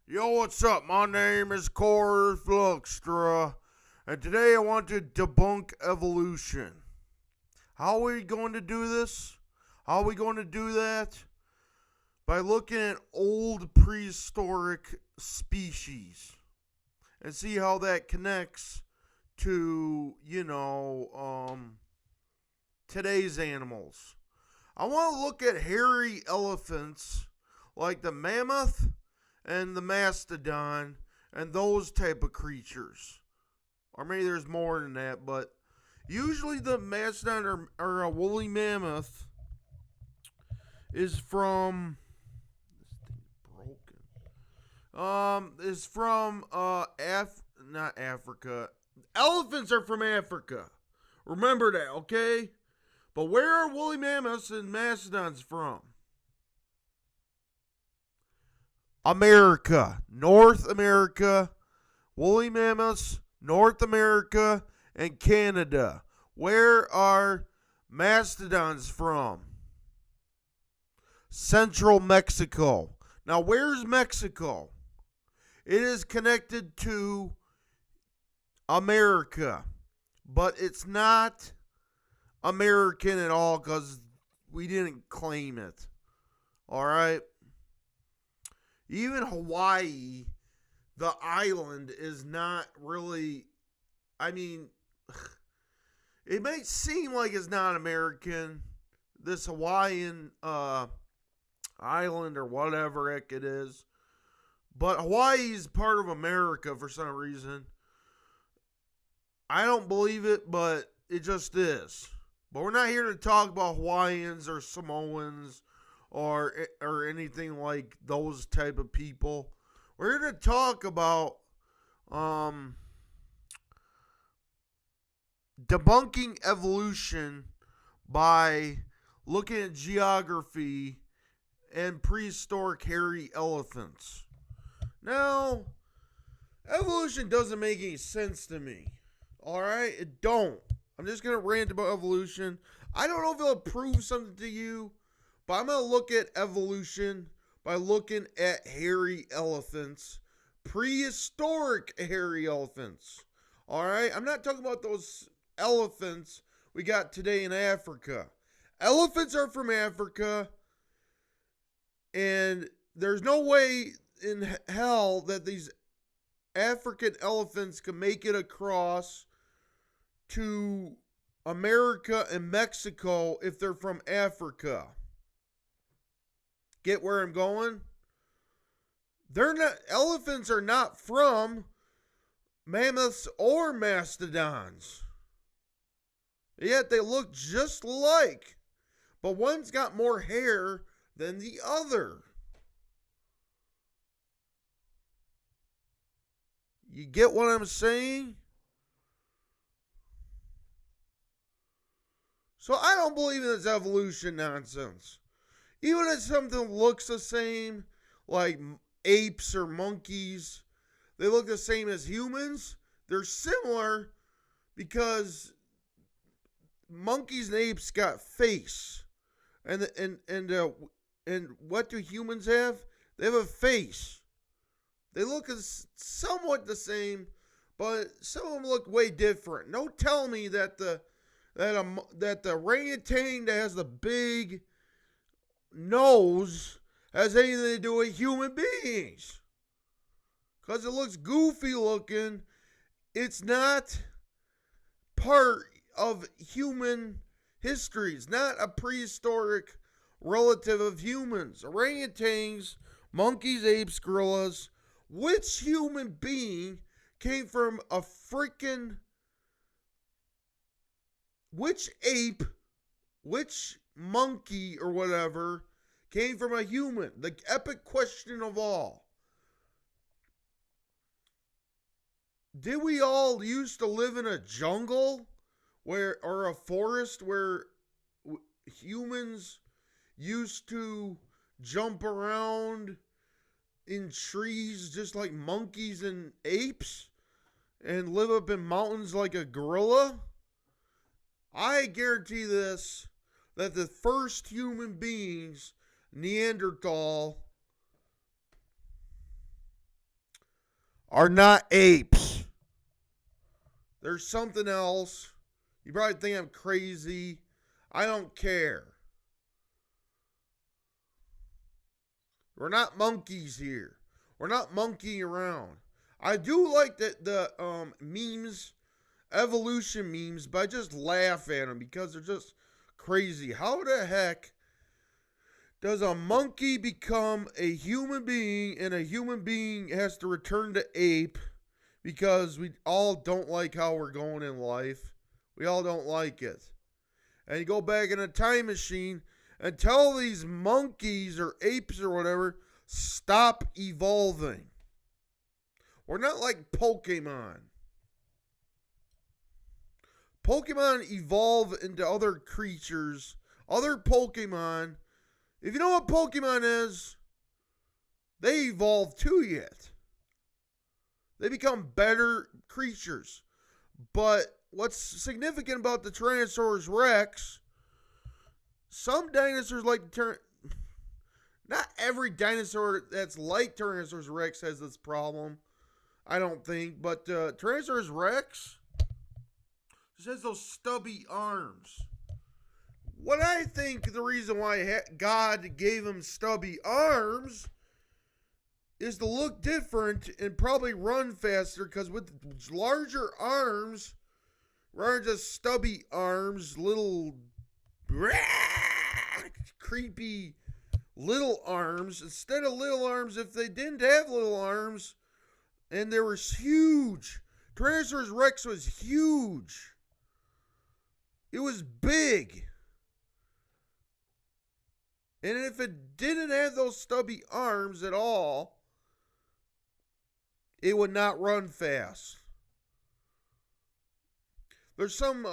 Yo, what's up? My name is Corey Fluxtra, and today I want to debunk evolution. How are we going to do this? How are we going to do that? By looking at old prehistoric species and see how that connects to, today's animals. I want to look at hairy elephants like the mammoth and the mastodon and those type of creatures. Or maybe there's more than that, but usually the mastodon or a woolly mammoth is from is from not Africa. Elephants are from Africa. Remember that, okay? But where are woolly mammoths and mastodons from? America, North America, woolly mammoths, North America, and Canada. Where are mastodons from? Central Mexico. Now, where's Mexico? It is connected to America, but it's not American at all because we didn't claim it. All right? Even Hawaii, the island, is not really. I mean, it may seem like it's not American. This Hawaiian island or whatever heck it is. But Hawaii is part of America for some reason. I don't believe it, but it just is. But we're not here to talk about Hawaiians or Samoans or anything like those type of people. We're here to talk about debunking evolution by looking at geography and prehistoric hairy elephants. Now, evolution doesn't make any sense to me. Alright? It don't. I'm just going to rant about evolution. I don't know if it'll prove something to you, but I'm going to look at evolution by looking at hairy elephants. Prehistoric hairy elephants. Alright? I'm not talking about those elephants we got today in Africa. Elephants are from Africa, and there's no way in hell that these African elephants can make it across to America and Mexico if they're from Africa. Get where I'm going? Elephants are not from mammoths or mastodons. Yet they look just alike. But one's got more hair than the other. You get what I'm saying? So I don't believe in this evolution nonsense. Even if something looks the same, like apes or monkeys, they look the same as humans. They're similar because monkeys and apes got face. And what do humans have? They have a face. They look somewhat the same, but some of them look way different. Don't tell me that the orangutan that has the big nose has anything to do with human beings. Because it looks goofy looking. It's not part of human history. It's not a prehistoric relative of humans. Orangutans, monkeys, apes, gorillas. Which human being came from a freaking... Which ape, which monkey or whatever came from a human? The epic question of all. Did we all used to live in a jungle or a forest where humans used to jump around in trees just like monkeys and apes and live up in mountains like a gorilla? I guarantee this, that the first human beings, Neanderthal, are not apes. There's something else. You probably think I'm crazy. I don't care. We're not monkeys here. We're not monkeying around. I do like the memes, evolution memes, but I just laugh at them because they're just crazy. How the heck does a monkey become a human being and a human being has to return to ape because we all don't like how we're going in life? We all don't like it. And you go back in a time machine and tell these monkeys or apes or whatever, stop evolving. We're not like Pokemon. Pokemon evolve into other creatures, other Pokemon. If you know what Pokemon is, they evolve too yet. They become better creatures. But what's significant about the Tyrannosaurus Rex, some dinosaurs like to turn. Not every dinosaur that's like Tyrannosaurus Rex has this problem, I don't think. But Tyrannosaurus Rex just has those stubby arms. What I think the reason why God gave him stubby arms is to look different and probably run faster, because with larger arms, rather than just stubby arms, little creepy little arms, instead of little arms, if they didn't have little arms and they were huge, Tyrannosaurus Rex was huge. It was big. And if it didn't have those stubby arms at all, it would not run fast. There's some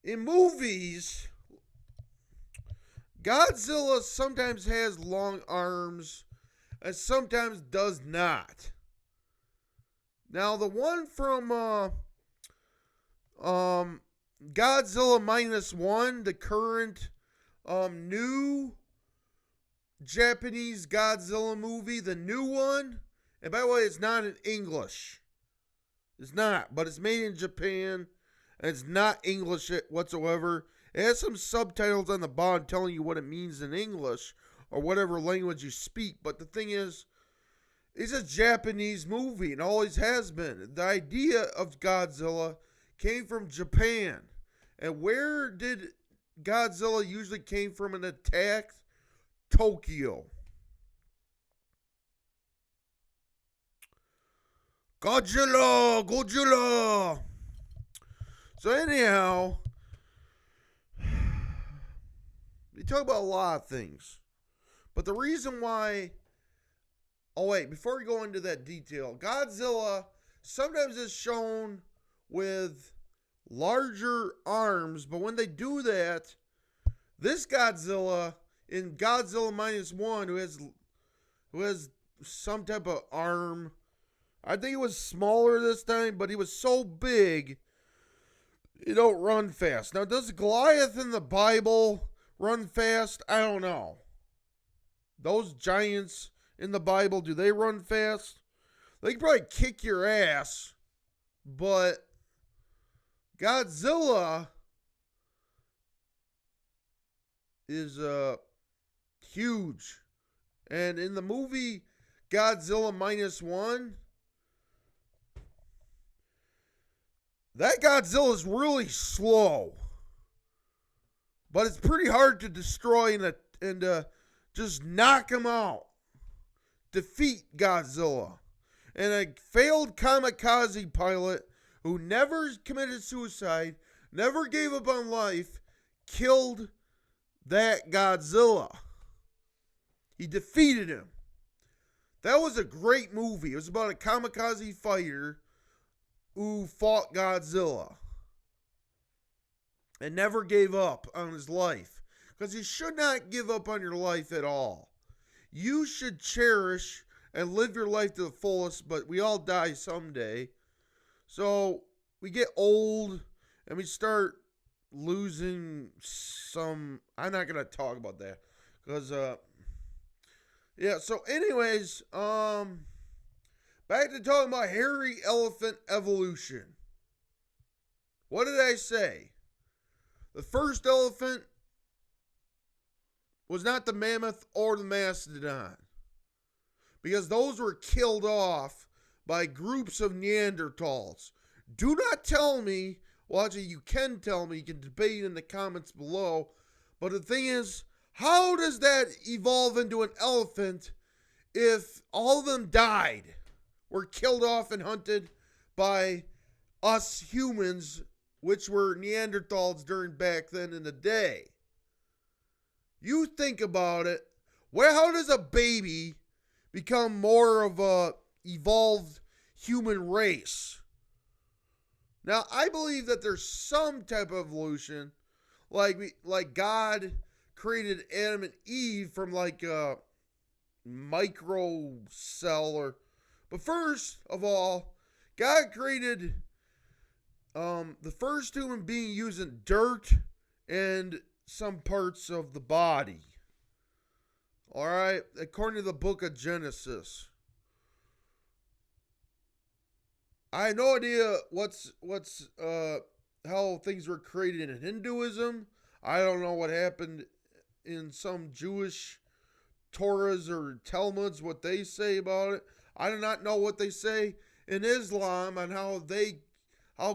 in movies, Godzilla sometimes has long arms and sometimes does not. Now the one from Godzilla -1, the current new Japanese Godzilla movie, the new one. And by the way, it's not in English. It's not, but it's made in Japan, and it's not English whatsoever. It has some subtitles on the bottom telling you what it means in English or whatever language you speak. But the thing is, it's a Japanese movie, and always has been. The idea of Godzilla came from Japan. And where did Godzilla usually came from an attack? Tokyo. Godzilla. So anyhow, we talk about a lot of things. But the reason why... Oh wait, before we go into that detail, Godzilla sometimes is shown with larger arms, but when they do that, this Godzilla in Godzilla -1, who has some type of arm, I think it was smaller this time, but he was so big, he don't run fast. Now, does Goliath in the Bible run fast? I don't know. Those giants in the Bible, do they run fast? They can probably kick your ass, but Godzilla is huge. And in the movie Godzilla -1, that Godzilla is really slow. But it's pretty hard to destroy and just knock him out. Defeat Godzilla. And a failed kamikaze pilot who never committed suicide, never gave up on life, killed that Godzilla. He defeated him. That was a great movie. It was about a kamikaze fighter who fought Godzilla and never gave up on his life. Because you should not give up on your life at all. You should cherish and live your life to the fullest, but we all die someday. So we get old and we start losing some... I'm not going to talk about that because Yeah, so anyways, back to talking about hairy elephant evolution. What did I say? The first elephant was not the mammoth or the mastodon, because those were killed off by groups of Neanderthals. Do not tell me, well, actually, you can tell me, you can debate in the comments below, but the thing is, how does that evolve into an elephant if all of them died, were killed off and hunted by us humans, which were Neanderthals during back then in the day? You think about it. Well, how does a baby become more of a evolved human race? Now, I believe that there's some type of evolution, like God created Adam and Eve from like a micro cell, but first of all, God created the first human being using dirt and some parts of the body. All right, according to the book of Genesis. I have no idea what's how things were created in Hinduism. I don't know what happened in some Jewish Torahs or Talmuds, what they say about it. I do not know what they say in Islam on how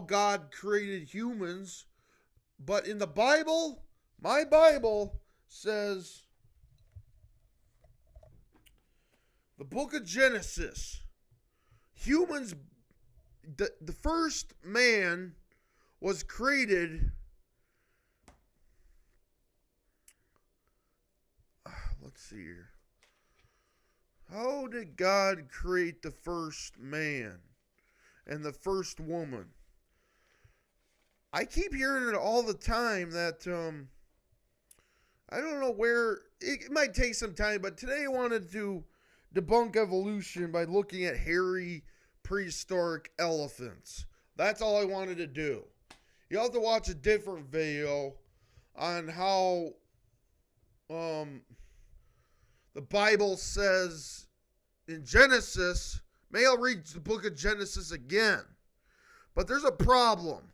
God created humans. But in the Bible, my Bible says, the book of Genesis, humans, the first man was created. Let's see here. How did God create the first man and the first woman? I keep hearing it all the time that I don't know where. It might take some time, but today I wanted to debunk evolution by looking at hairy prehistoric elephants. That's all I wanted to do. You'll have to watch a different video on how the Bible says in Genesis. Maybe I'll read the book of Genesis again. But there's a problem.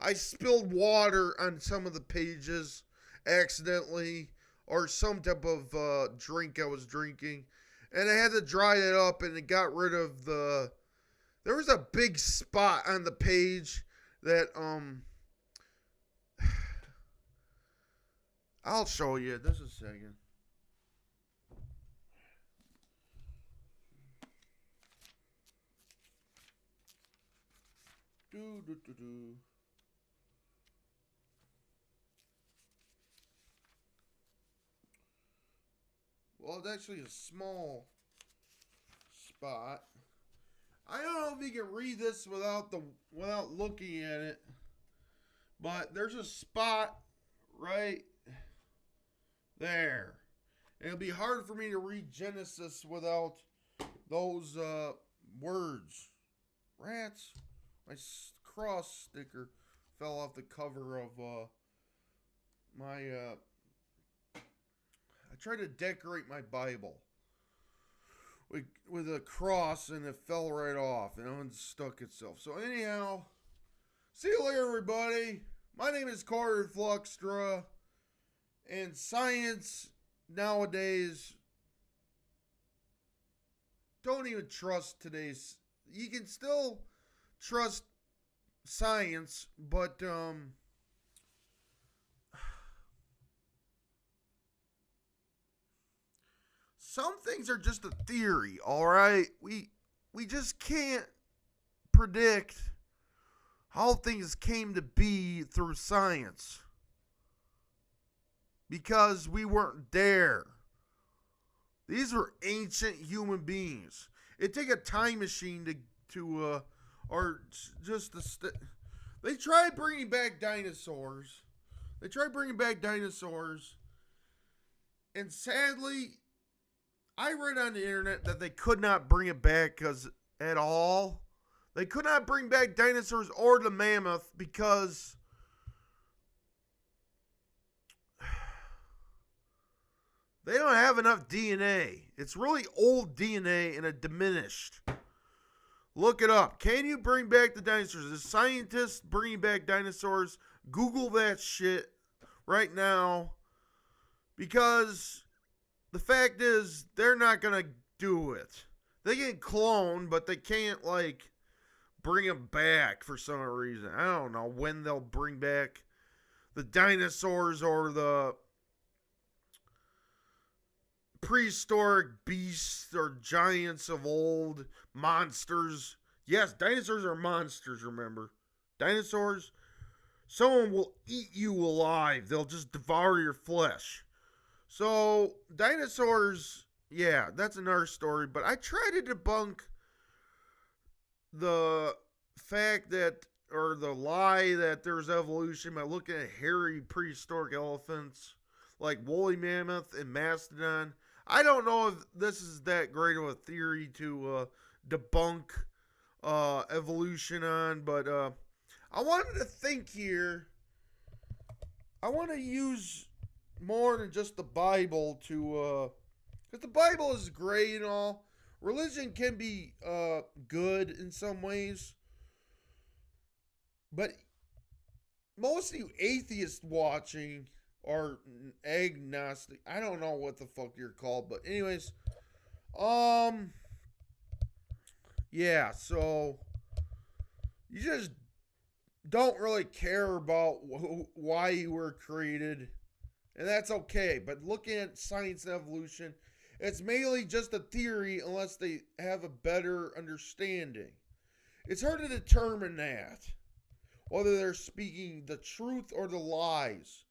I spilled water on some of the pages accidentally, or some type of drink I was drinking, and I had to dry it up, and it got rid of the. There was a big spot on the page that I'll show you. Just a second. Do. Well, it's actually a small spot. I don't know if you can read this without looking at it, but there's a spot right there. It'll be hard for me to read Genesis without those words. Rats. My cross sticker fell off the cover of my. I tried to decorate my Bible with a cross, and it fell right off and unstuck itself. So anyhow, see you later, everybody. My name is Carter Fluxtra, and science nowadays, don't even trust today's. You can still trust science, but some things are just a theory, all right? We just can't predict how things came to be through science, because we weren't there. These were ancient human beings. It'd take a time machine to or just they tried bringing back dinosaurs. And sadly, I read on the internet that they could not bring it back at all. They could not bring back dinosaurs or the mammoth because They don't have enough DNA. It's really old DNA and a diminished. Look it up. Can you bring back the dinosaurs? The scientists bringing back dinosaurs. Google that shit right now. Because the fact is, they're not going to do it. They can clone, but they can't, like, bring them back for some reason. I don't know when they'll bring back the dinosaurs or the prehistoric beasts or giants of old, monsters. Yes, dinosaurs are monsters, remember. Dinosaurs, someone will eat you alive. They'll just devour your flesh. So, dinosaurs, yeah, that's another story. But I try to debunk the fact that, or the lie that there's evolution by looking at hairy prehistoric elephants like woolly mammoth and mastodon. I don't know if this is that great of a theory to debunk evolution on, but I wanted to think here. I want to use more than just the Bible to, because the Bible is great and all. Religion can be good in some ways, but most of you atheists watching are agnostic. I don't know what the fuck you're called, but anyways, yeah. So you just don't really care about why you were created, and that's okay. But looking at science and evolution, it's mainly just a theory unless they have a better understanding. It's hard to determine that, whether they're speaking the truth or the lies.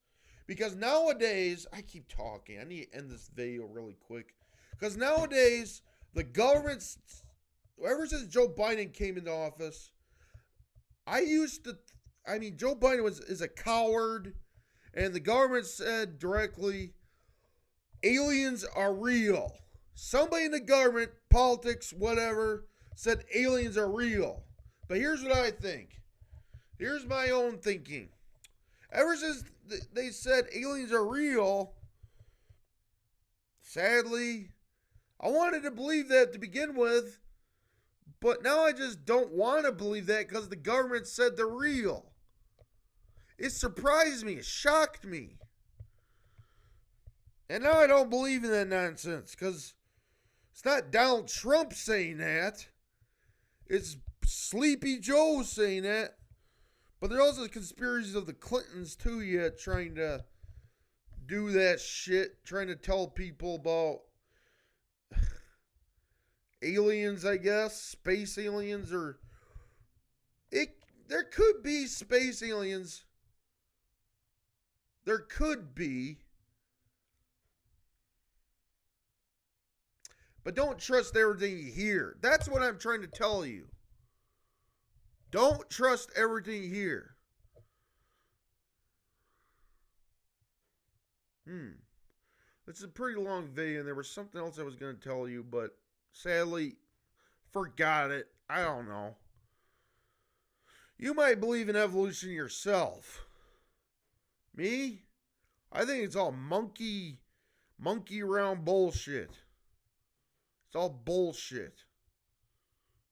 Because nowadays, I keep talking. I need to end this video really quick. Because nowadays, the government's, ever since Joe Biden came into office, Joe Biden is a coward. And the government said directly, aliens are real. Somebody in the government, politics, whatever, said aliens are real. But here's what I think. Here's my own thinking. Ever since they said aliens are real, sadly, I wanted to believe that to begin with, but now I just don't want to believe that because the government said they're real. It surprised me. It shocked me. And now I don't believe in that nonsense because it's not Donald Trump saying that. It's Sleepy Joe saying that. But there are also conspiracies of the Clintons too yet trying to do that shit. Trying to tell people about aliens, I guess. Space aliens or... There could be space aliens. There could be. But don't trust everything you hear. That's what I'm trying to tell you. Don't trust everything you hear. It's a pretty long video, and there was something else I was going to tell you, but sadly, forgot it. I don't know. You might believe in evolution yourself. Me? I think it's all monkey around bullshit. It's all bullshit.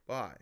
Bye.